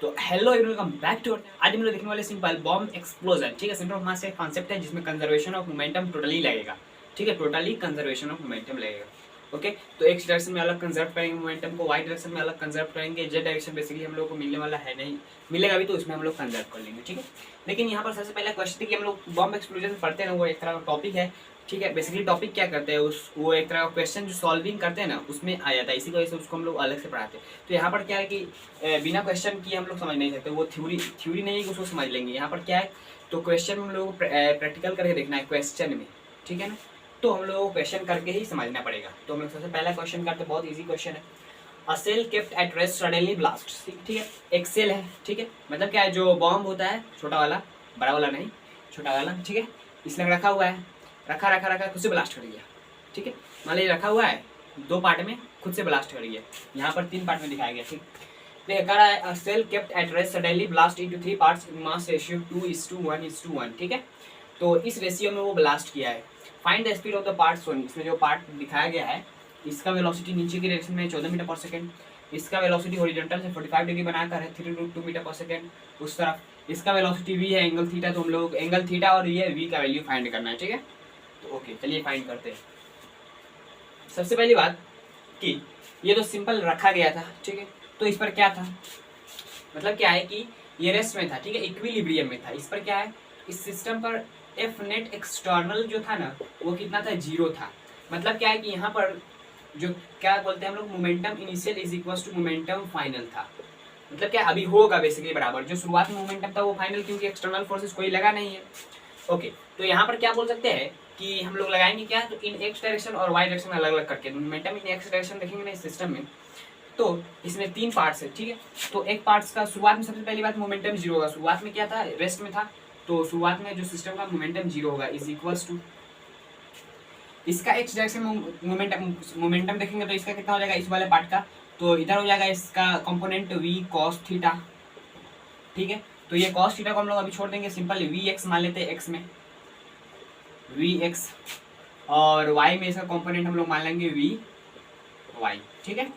तो hello everyone, welcome back to. आज हम लोग देखने वाले सिंपल बॉम्ब एक्सप्लोजन। ठीक है, सेंटर ऑफ मास एक कॉन्सेप्ट है जिसमें कंजर्वेशन ऑफ मोमेंटम टोटली लगेगा। ठीक है, टोटली कंजर्वेशन ऑफ मोमेंटम लगेगा। ओके, तो एक्स डायरेक्शन में अलग कंजर्व करेंगे मोमेंटम को, वाई डायरेक्शन में अलग कंजर्व करेंगे, जेड डायरेक्शन बेसिकली हम लोग को मिलने वाला है नहीं, मिलेगा भी तो उसमें हम लोग कंजर्व कर लेंगे। ठीक है, लेकिन यहाँ पर सबसे पहला क्वेश्चन कि हम लोग बॉम्ब एक्सप्लोजन पढ़ते हैं, वो एक तरह का टॉपिक है। ठीक है, बेसिकली टॉपिक क्या करते हैं वो एक तरह का क्वेश्चन जो सॉल्विंग करते हैं ना उसमें आ जाता है, इसी वजह से उसको हम लोग अलग से पढ़ाते हैं। तो यहाँ पर क्या है कि बिना क्वेश्चन किए हम लोग समझ नहीं सकते, वो थ्योरी नहीं है कि उसको समझ लेंगे। यहाँ पर क्या है तो क्वेश्चन हम लोग प्रैक्टिकल करके देखना है क्वेश्चन में। ठीक है ना, तो हम लोग को क्वेश्चन करके ही समझना पड़ेगा। तो हम लोग सबसे पहला क्वेश्चन करते हैं, बहुत ईजी क्वेश्चन है। A shell kept at rest suddenly blast. ठीक है, एक सेल है। ठीक है, मतलब क्या है, जो बॉम्ब होता है छोटा वाला, बड़ा वाला नहीं, छोटा वाला। ठीक है, इसमें रखा हुआ है, रखा खुद से ब्लास्ट कर गया। ठीक है, मान लीजिए रखा हुआ है, दो पार्ट में खुद से ब्लास्ट कर गया। यहाँ पर तीन पार्ट में दिखाया गया। ठीक, कह रहा है shell kept at rest suddenly blast into 3 parts in mass ratio 2:1:1। ठीक है, तो इस रेशियो में वो ब्लास्ट किया है। Find the speed of the part son. इसमें जो पार्ट दिखाया गया है, इसका वेलोसिटी नीचे की डायरेक्शन में 14 मीटर पर सेकेंड, इसका वेलोसिटी हॉरिजॉन्टल से 45 डिग्री बनाकर है 3√2 मीटर पर सेकेंड उस तरफ। इसका वेलोसिटी v है, एंगल थीटा, तो हम लोग एंगल थीटा और ये v का वैल्यू फाइंड करना है। ठीक है, तो ओके चलिए फाइंड करते हैं। सबसे पहली बात कि ये तो सिंपल रखा गया था। ठीक है, तो इस पर क्या था, मतलब क्या है कि ये रेस्ट में था। ठीक है, इक्विलिब्रियम में था। इस पर क्या है, इस सिस्टम पर एफ नेट एक्सटर्नल जो था ना वो कितना था, 0 था। मतलब क्या है कि यहाँ पर जो क्या बोलते हैं हम लोग, momentum initial is equal to momentum final था। मतलब क्या अभी होगा बेसिकली बराबर, जो शुरुआत में मोमेंटम था वो फाइनल, क्योंकि एक्सटर्नल फोर्सेस कोई लगा नहीं है। ओके, तो यहाँ पर क्या बोल सकते हैं कि हम लोग लगाएंगे क्या, तो इन एक्स डायरेक्शन और वाई डायरेक्शन अलग अलग करके मोमेंटम इन एक्स डायरेक्शन देखेंगे ना इस सिस्टम में, तो इसमें 3 पार्ट्स है। ठीक है, तो एक पार्ट्स का शुरुआत में सबसे पहली बात मोमेंटम 0 होगा। शुरुआत में क्या था, रेस्ट में था, तो शुरुआत में जो सिस्टम का मोमेंटम 0 होगा इज इक्वल्स टू इसका एक्स डायरेक्शन मोमेंटम देखेंगे तो इसका कितना हो जाएगा, इस वाले पार्ट का, तो इधर हो जाएगा इसका कंपोनेंट v cos थीटा। ठीक है, तो ये cos थीटा को हम लोग अभी छोड़ देंगे, सिंपल vx मान लेते हैं, x में vx, और y में इसका कंपोनेंट हम लोग मान लेंगे vy। ठीक है,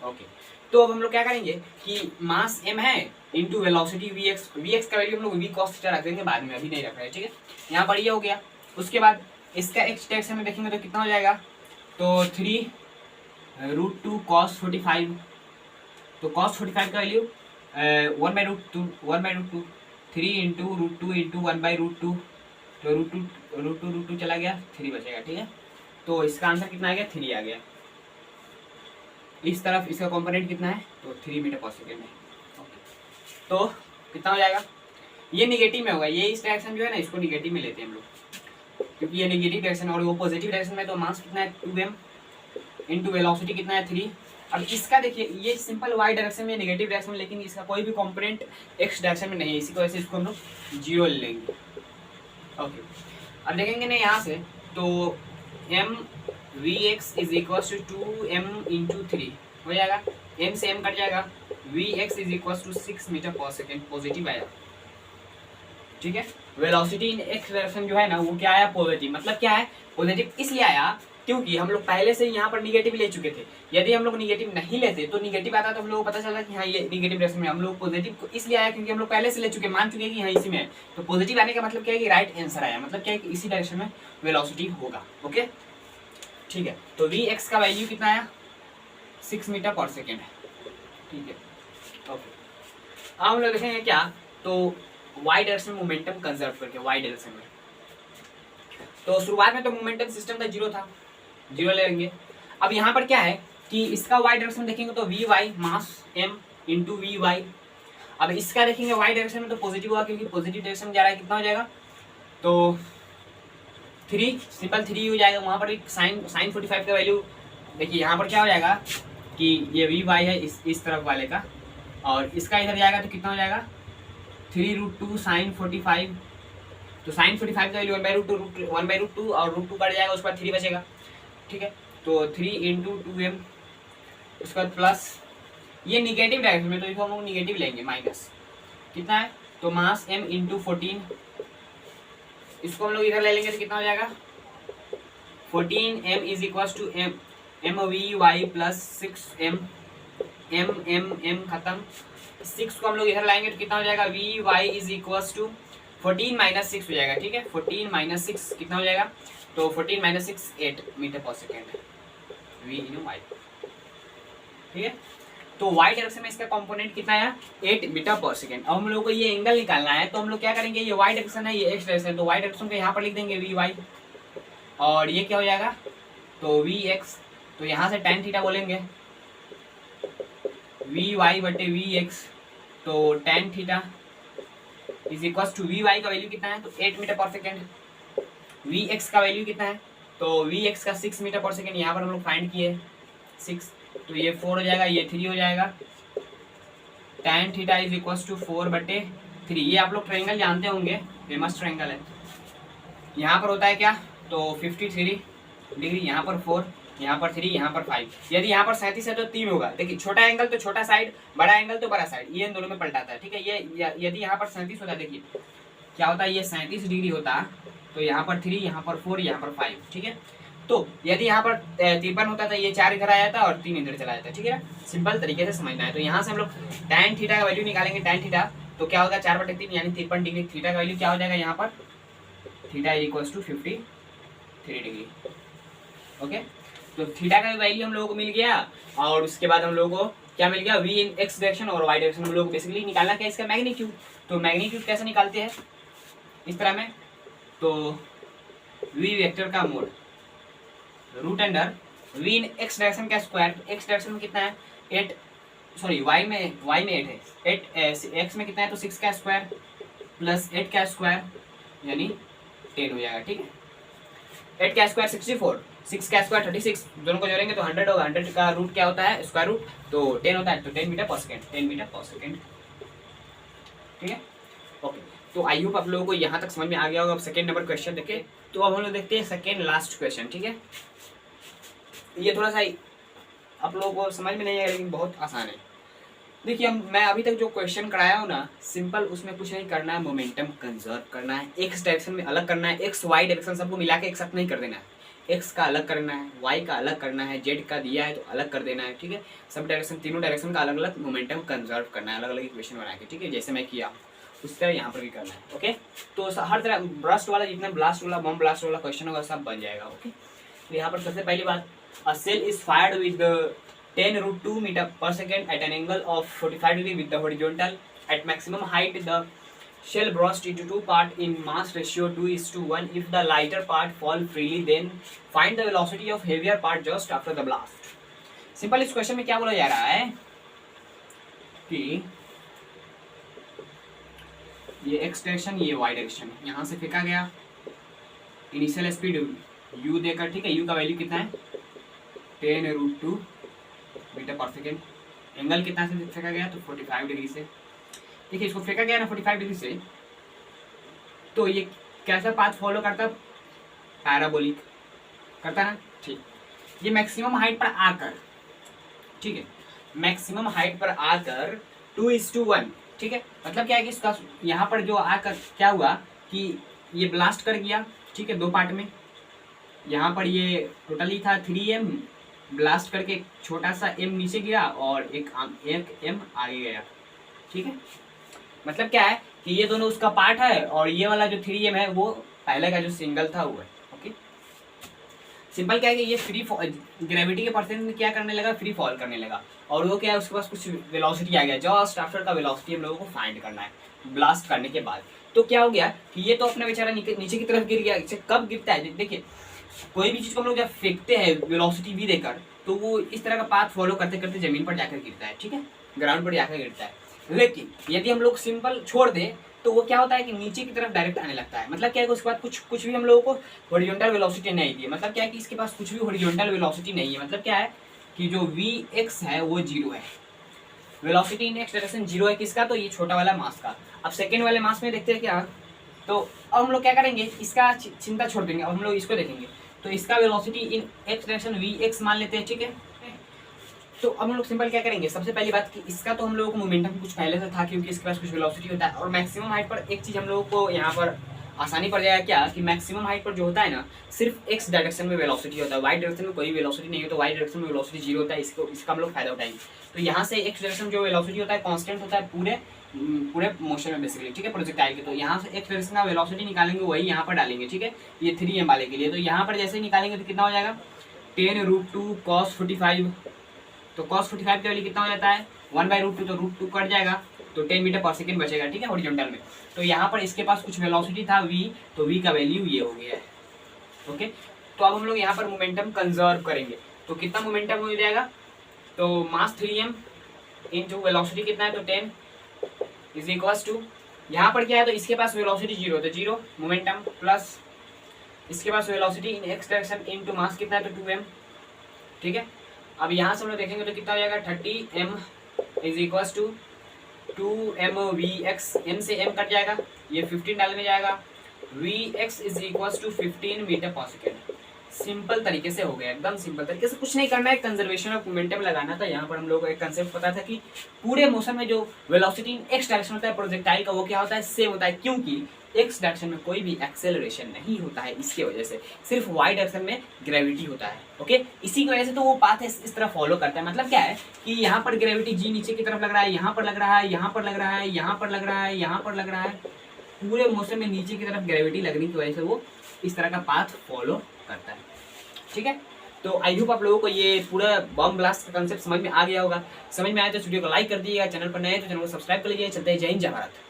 ओके, तो अब हम लोग क्या करेंगे कि मास m है इंटू वेलोसिटी vx का वैल्यू हम लोग v cos थीटा रख देंगे बाद में, अभी नहीं रख रहे। ठीक है, यहाँ पर ये हो गया। उसके बाद इसका एक्स डायरेक्शन में देखेंगे तो कितना हो जाएगा, तो 3√2 cos 45, तो cos 45 का वैल्यू 1/√2 3 इंटू √2 इंटू 1/√2, तो √2 चला गया, 3 बचेगा। ठीक है, तो इसका आंसर कितना आ गया, 3 आ गया। इस तरफ इसका कंपोनेंट कितना है, तो 3 मीटर पर सेकेंड है। ओके, तो कितना हो जाएगा, ये निगेटिव में होगा, ये इस डायरेक्शन जो है ना इसको निगेटिव में लेते हैं हम लोग, क्योंकि ये नेगेटिव डायरेक्शन और वो पॉजिटिव डायरेक्शन में, तो मास कितना है 2m इंटू वेलोसिटी कितना है 3। अब इसका देखिए, ये सिंपल y डायरेक्शन में, नेगेटिव डायरेक्शन में, लेकिन इसका कोई भी कंपोनेंट x डायरेक्शन में नहीं है, इसी की वजह से इसको हम लोग 0 ले लेंगे। ओके, अब देखेंगे ना यहाँ से, तो m vx is equal to 2m into 3 हो जाएगा, m से m कट जाएगा, vx is equal to 6 metre per second, positive आया। ठीक है, वेलोसिटी इन एक्स डायरेक्शन जो है ना वो क्या आया, पॉजिटिव। मतलब क्या है, पॉजिटिव इसलिए आया क्योंकि हम लोग पहले से यहाँ पर निगेटिव ले चुके थे। यदि हम लोग निगेटिव नहीं लेते तो निगेटिव आता तो हम लोग को पता चला कि हाँ ये निगेटिव डायरेक्शन में, हम लोग पॉजिटिव को इसलिए आया क्योंकि हम लोग पहले से ले चुके, मान चुके कि हाँ इसी में है। तो पॉजिटिव आने का मतलब क्या है कि राइट आंसर आया, मतलब क्या है कि इसी डायरेक्शन में वेलोसिटी होगा। ओके, ठीक है, तो वी एक्स का वैल्यू कितना आया, 6 मीटर पर सेकेंड है। ठीक है, ओके, अब हम लोग देखेंगे क्या, तो वाई डायरेक्शन में मोमेंटम कंजर्व करके, वाई डायरेक्शन में, तो शुरुआत में तो मोमेंटम सिस्टम का 0 था, 0 ले लेंगे। अब यहाँ पर क्या है कि इसका वाई डायरेक्शन देखेंगे तो V Y mass m into V Y. अब इसका देखेंगे वाई डायरेक्शन में तो पॉजिटिव हुआ, क्योंकि पॉजिटिव डायरेक्शन जा रहा है, कितना हो जाएगा, तो 3, सिंपल 3 हो जाएगा। वहाँ पर भी साइन 45 का वैल्यू देखिए, यहाँ पर क्या हो जाएगा कि ये वी वाई है इस तरफ वाले का, और इसका इधर जाएगा तो कितना हो जाएगा 3√2 साइन 45, तो साइन 45 का वैल्यू 1/√2 और √2 कट जाएगा, उसके बाद 3 बचेगा। ठीक है, तो 3 इंटू 2m, उसके बाद प्लस ये निगेटिव डायरेक्शन में, तो इसको हम लोग निगेटिव लेंगे, माइनस कितना है, तो मास m इंटू 14, इसको हम लोग इधर ले लेंगे तो कितना हो जाएगा 14m is equal to m V Y plus 6m m खत्म, 6 को हम लोग इधर लाएंगे तो कितना हो जाएगा, V Y is equal to 14 minus 6 हो जाएगा, ठीक है। 14 माइनस 6 कितना हो जाएगा, तो 14 माइनस 6 8 मीटर पर सेकेंड है, वी इन वाई, ठीक है। तो वाई डायरेक्शन में इसका कंपोनेंट कितना है, 8 मीटर पर सेकेंड। अब हम लोग को ये एंगल निकालना है, तो हम लोग क्या करेंगे, ये वाई डायरेक्शन है, ये एक्स डायरेक्शन है, तो वाई डायरेक्शन को यहाँ पर लिख देंगे वी वाई, और ये क्या हो जाएगा, तो वी एक्स, तो यहाँ से tan थीटा बोलेंगे, वी वाई बटे वी एक्स, तो tan theta is equal to V Y का वैल्यू कितना है, तो 8 metre per second, V X का वैल्यू कितना है, तो वी एक्स का 6 मीटर पर सेकेंड, यहाँ पर हम लोग फाइंड किए 6, तो ये 4 हो जाएगा, ये 3 हो जाएगा, tan theta is equal to 4 बटे 3। ये आप लोग ट्रायंगल जानते होंगे, फेमस ट्रायंगल है। यहाँ पर होता है क्या, तो 53 डिग्री, यहाँ पर 4, यहाँ पर 3, यहाँ पर 5। यदि यहाँ पर 37 है तो 3 होगा। देखिए छोटा एंगल तो छोटा साइड, बड़ा एंगल तो बड़ा साइड, ये इन दोनों में पलटाता है, ठीक है। ये यदि यहाँ पर 37 होता है, देखिए क्या होता है, ये 37 डिग्री होता, तो यहाँ पर 3, यहाँ पर 4, यहाँ पर 5, ठीक है। तो यदि यहाँ पर 53 होता था, ये 4 इधर आ जाता और 3 इधर चला जाता, ठीक है। सिंपल तरीके से समझना है। तो यहाँ से हम लोग tan थीटा का वैल्यू निकालेंगे, tan थीटा तो क्या होगा, 4/3 यानी 53 डिग्री। थीटा का वैल्यू क्या हो जाएगा, यहाँ पर theta is equal to 53 degree, okay. तो थीटा का वैल्यू हम लोगों को मिल गया, और उसके बाद हम लोगों को क्या मिल गया, वी इन एक्स डायरेक्शन और वाई डायरेक्शन। हम लोग को बेसिकली निकालना क्या, इसका मैग्नीट्यूड। तो मैग्नीट्यूड कैसे निकालते हैं, इस तरह में, तो वी वेक्टर का mod root under V in x direction का स्क्वायर। एक्स डायरेक्शन में कितना है 8, सॉरी वाई में 8 है, 8 एक्स में कितना है, तो 6 का स्क्वायर प्लस 8 का स्क्वायर यानी 10 हो जाएगा, ठीक है। 8 का स्क्वायर 64, 6 का स्क्वायर 36, दोनों को जोड़ेंगे तो 100 होगा। 100 का रूट क्या होता है, स्क्वायर रूट, तो 10 होता है, तो 10 metre per second, 10 metre per second, ठीक है, ओके। तो आई होप आप लोगों को यहाँ तक समझ में आ गया होगा। अब सेकेंड नंबर क्वेश्चन देखें, तो अब हम लोग देखते हैं सेकेंड लास्ट क्वेश्चन, ठीक है। ये थोड़ा सा आप लोगों को समझ में नहीं आएगा, लेकिन बहुत आसान है। देखिए मैं अभी तक जो क्वेश्चन कराया हूँ ना, सिंपल, उसमें कुछ नहीं करना है, मोमेंटम कंजर्व करना है, एक्स डायरेक्शन में अलग करना है, एक्स वाई डायरेक्शन सबको मिला के एक साथ नहीं कर देना है, एक्स का अलग करना है, वाई का अलग करना है, जेड का दिया है तो अलग कर देना है, ठीक है। सब डायरेक्शन, तीनों डायरेक्शन का अलग अलग मोमेंटम कंजर्व करना है, अलग अलग इक्वेशन बना के, ठीक है, जैसे मैं किया उस तरह यहाँ पर भी करना है, ओके। तो हर तरह ब्रस्ट वाला, जितना ब्लास्ट वाला, बम ब्लास्ट वाला क्वेश्चन होगा सब बन जाएगा, ओके। तो यहाँ पर सबसे पहली बात, a cell is fired with 10√2 meter per second at an angle of 45 degree with the horizontal. At maximum height, the shell burst into two parts in mass ratio 2:1. If the lighter part fall freely, then find the velocity of heavier part just after the blast. Simple इस question में क्या बोला जा रहा है कि ये x direction, ये वाई डायरेक्शन, यहाँ से फेंका गया, इनिशियल स्पीड u देकर, ठीक है। u का वैल्यू कितना है 10√2 मीटर पर सेकेंड। एंगल कितना से फेंका गया, तो 45 डिग्री से। देखिए इसको फेंका गया ना 45 डिग्री से, तो ये कैसा पाथ फॉलो करता, पैराबोलिक करता है, ठीक। ये मैक्सिमम हाइट पर आकर, ठीक है, मैक्सिमम हाइट पर आकर 2:1, ठीक है। मतलब क्या है कि इसका यहाँ पर जो आकर क्या हुआ कि ये ब्लास्ट कर गया, ठीक है, दो पार्ट में। यहाँ पर ये टोटली था 3m, ब्लास्ट करके एक छोटा सा m नीचे गिरा और एक m आगे गया, ठीक है। मतलब क्या है कि ये दोनों उसका पार्ट है, और ये वाला जो 3m है वो पहले का जो सिंगल था वो है, ओके। सिंपल क्या है कि ये फ्री ग्रेविटी के परसेंट में क्या करने लगा, फ्री फॉल करने लगा, और वो क्या है, उसके पास कुछ वेलोसिटी आ गया, जस्ट आफ्टर का वेलोसिटी हम लोगों को फाइंड करना है ब्लास्ट करने के बाद। तो क्या हो गया कि ये तो अपना बेचारा नीचे की तरफ गिर गया। कब गिरता है, देखिए कोई भी चीज को हम लोग जब फेंकते हैं वेलोसिटी v देकर, तो वो इस तरह का पाथ फॉलो करते करते जमीन पर जाकर गिरता है, ठीक है, ग्राउंड पर जाकर गिरता है। लेकिन यदि हम लोग सिंपल छोड़ दें तो वो क्या होता है कि नीचे की तरफ डायरेक्ट आने लगता है। मतलब क्या है कि उसके बाद कुछ भी हम लोगों को हॉरिजॉन्टल वेलोसिटी नहीं दी। मतलब क्या है कि इसके पास कुछ भी हॉरिजॉन्टल वेलोसिटी नहीं है। मतलब क्या है कि जो vx है वो 0 है, वेलोसिटी इन एक्स डायरेक्शन 0 है किसका, तो ये छोटा वाला मास का। अब सेकेंड वाले मास में देखते हैं क्या, तो अब हम लोग क्या करेंगे, इसका चिंता छोड़ देंगे, अब हम लोग इसको देखेंगे। तो इसका velocity in x direction vx मान लेते हैं, ठीक है। तो अब हम लोग सिंपल क्या करेंगे, सबसे पहली बात कि इसका तो हम लोगों को मोमेंटम कुछ पहले से था, क्योंकि इसके पास कुछ वेलोसिटी होता है। और मैक्सिमम हाइट पर एक चीज़ हम लोगों को यहाँ पर आसानी पड़ जाएगा क्या कि मैक्सिमम हाइट पर जो होता है ना सिर्फ एक्स डायरेक्शन में वेलोसिटी होता है, वाई डायरेक्शन में कोई वेलोसिटी नहीं है, तो वाई डायरेक्शन में वेलोसिटी जीरो होता है। इसका हम लोग फायदा उठाएंगे। तो यहाँ से एक्स डायरेक्शन जो वेलोसिटी होता है कांस्टेंट होता है पूरे मोशन में बेसिकली, ठीक है, प्रोजेक्टाइल के। तो यहाँ से एक्स डायरेक्शन का वेलोसिटी निकालेंगे वही यहाँ पर डालेंगे, ठीक है, ये 3m वाले के लिए। तो यहाँ पर जैसे ही निकालेंगे तो कितना हो जाएगा 10√2 cos 45। तो cos 45 की वैल्यू कितना हो जाता है 1/√2, तो √2 कट जाएगा तो 10 मीटर पर सेकेंड बचेगा, ठीक है, हॉरिजॉन्टल में। तो यहाँ पर इसके पास कुछ वेलोसिटी था v, तो v का वैल्यू ये हो गया है। ओके, तो अब हम लोग यहाँ पर मोमेंटम कंजर्व करेंगे। तो कितना मोमेंटम हो जाएगा, तो मास 3m इनटू वेलोसिटी कितना है, तो 10 इज इक्वल्स टू, यहाँ पर क्या है तो इसके पास वेलोसिटी जीरो, तो जीरो मोमेंटम प्लस इसके पास velocity in x direction into mass कितना है, तो 2m, ठीक है। अब यहाँ से हम लोग देखेंगे तो कितना हो जाएगा 30m is equals to 2mvx, m से m कट जाएगा, ये 15 डालने जाएगा, vx is equals to 15 metre per second. Simple तरीके से हो गया, एकदम सिंपल तरीके से, कुछ नहीं करना है, कंजर्वेशन ऑफ मोमेंटम लगाना था। यहाँ पर हम लोग को एक कंसेप्ट पता था कि पूरे मोशन में जो वेलोसिटी इन एक्स डायरेक्शन होता है प्रोजेक्टाइल का वो क्या होता है, सेम होता है, क्योंकि एक्स डायरेक्शन में कोई भी एक्सेलरेशन नहीं होता है, इसके वजह से सिर्फ वाई डायरेक्शन में ग्रेविटी होता है। ओके, इसी की वजह से तो वो पाथ इस तरह फॉलो करता है। मतलब क्या है कि यहाँ पर ग्रेविटी जी नीचे की तरफ लग रहा है, यहाँ पर लग रहा है, यहाँ पर लग रहा है, यहाँ पर लग रहा है, यहाँ पर लग रहा है, पूरे मोशन में नीचे की तरफ ग्रेविटी लगने की वजह से वो इस तरह का पाथ फॉलो करता है, ठीक है। तो आई होप आप लोगों को ये पूरा बॉम्ब ब्लास्ट का कंसेप्ट समझ में आ गया होगा। समझ में आया तो वीडियो को लाइक कर दीजिएगा, चैनल पर नए हैं तो चैनल को सब्सक्राइब कर लीजिए। चलते हैं, जय हिंद जय भारत।